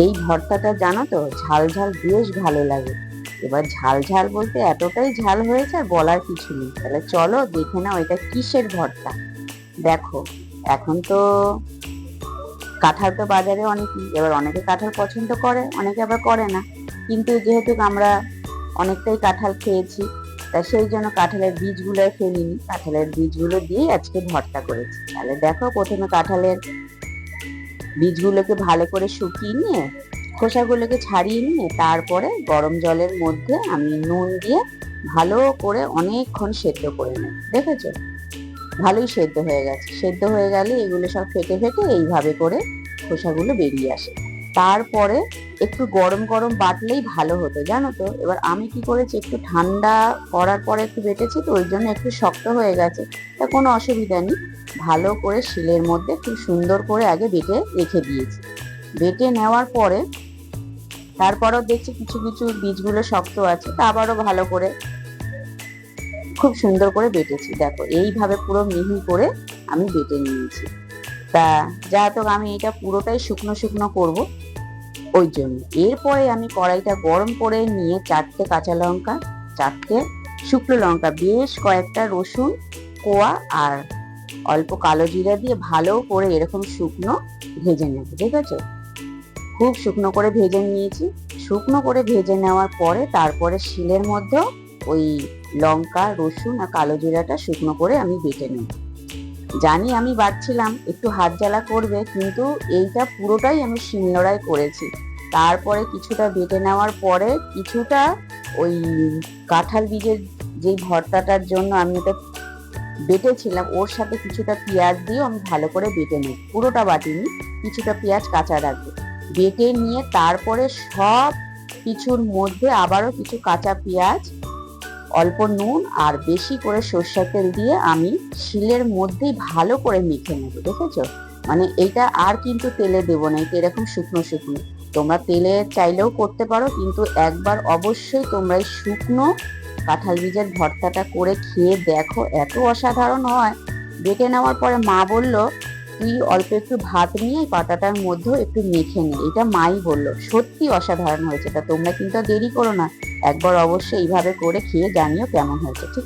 এই ভর্তাটা জানো তো, ঝাল ঝাল বেশ ভালো লাগে। এবার ঝাল ঝাল বলতে এতটাই ঝাল হয়েছে আর বলার কিছু নেই। তাহলে চলো দেখে নাও এটা কিসের ভর্তা। দেখো, এখন তো কাঁঠাল তো বাজারে অনেকই, এবার অনেকে কাঁঠাল পছন্দ করে, অনেকে আবার করে না। কিন্তু যেহেতু আমরা অনেকটাই কাঁঠাল খেয়েছি, তা সেই জন্য কাঁঠালের বীজগুলো ফেলিনি, কাঁঠালের বীজগুলো দিয়ে আজকে ভর্তা করেছি। তাহলে দেখো, প্রথমে কাঁঠালের বীজগুলোকে ভালো করে শুকিয়ে নিয়ে, খোসাগুলোকে ছাড়িয়ে নিয়ে, তারপরে গরম জলের মধ্যে আমি নুন দিয়ে ভালো করে অনেকক্ষণ সেদ্ধ করে নেব। দেখেছো, ভালোই সেদ্ধ হয়ে গেছে। সেদ্ধ হয়ে গেলে এগুলো সব ফেটে ফেটে এইভাবে করে খোসাগুলো বেরিয়ে আসে। তারপরে একটু গরম গরম বাটলেই ভালো হতো, জানো তো। এবার আমি কি করেছি, একটু ঠান্ডা করার পরে একটু বেটেছি, তো ওই জন্য একটু শক্ত হয়ে গেছে। তা কোনো অসুবিধা নেই, ভালো করে শিলের মধ্যে খুব সুন্দর করে আগে বেটে রেখে দিয়েছি। বেটে নেওয়ার পরে তারপরেও দেখছি কিছু কিছু বীজগুলো শক্ত আছে, তা আবারও ভালো করে খুব সুন্দর করে বেটেছি। দেখো, এইভাবে পুরো মিহি করে আমি বেটে নিয়েছি। তা যাই হোক, আমি এটা পুরোটাই শুকনো শুকনো করব, ওই জন্য এরপরে আমি কড়াইটা গরম করে নিয়ে 4টে কাঁচা লঙ্কা, 4টে শুকনো লঙ্কা, বেশ কয়েকটা রসুন কোয়া আর অল্প কালো জিরা দিয়ে ভালো করে এরকম শুকনো ভেজে নেব। ঠিক আছে, খুব শুকনো করে ভেজে নিয়েছি। শুকনো করে ভেজে নেওয়ার পরে তারপরে শিলের মধ্যে ওই লঙ্কা, রসুন আর কালো জিরাটা শুকনো করে আমি বেটে নেব। জানি আমি বাটছিলাম একটু হাত জ্বালা করবে, কিন্তু এইটা পুরোটাই আমি শিলনোড়ায় করেছি। তারপরে কিছুটা বেটে নেওয়ার পরে কিছুটা ওই কাঁঠাল বীজের যেই ভর্তাটার জন্য আমি ওটা বেটেছিলাম, ওর সাথে কিছুটা পেঁয়াজ দিয়ে আমি ভালো করে বেটে নেব। পুরোটা বাটিনি, কিছুটা পেঁয়াজ কাঁচা রাখবো। বেটে নিয়ে তারপরে সব কিছুর মধ্যে আবারও কিছু কাঁচা পেঁয়াজ, অল্প নুন আর বেশি করে সর্ষের তেল দিয়ে আমি শিলের মধ্যেই ভালো করে মেখে নেবো। দেখেছো, মানে এটা আর কিন্তু তেলে দেবো না, এটা এরকম শুকনো শুকনো। তোমরা তেলে চাইলেও করতে পারো, কিন্তু একবার অবশ্যই তোমরা এই শুকনো কাঁঠাল বীজের ভর্তাটা করে খেয়ে দেখো, এত অসাধারণ হয়। বেটে নেওয়ার পরে মা বলল, তুই অল্প একটু ভাত নিয়ে এই পাতাটার মধ্যেও একটু মেখে নে। এটা মাই বললো, সত্যি অসাধারণ হয়েছে। তা তোমরা কিন্তু দেরি করো না, একবার অবশ্যই এইভাবে করে খেয়ে জানিও কেমন হয়েছে। ঠিক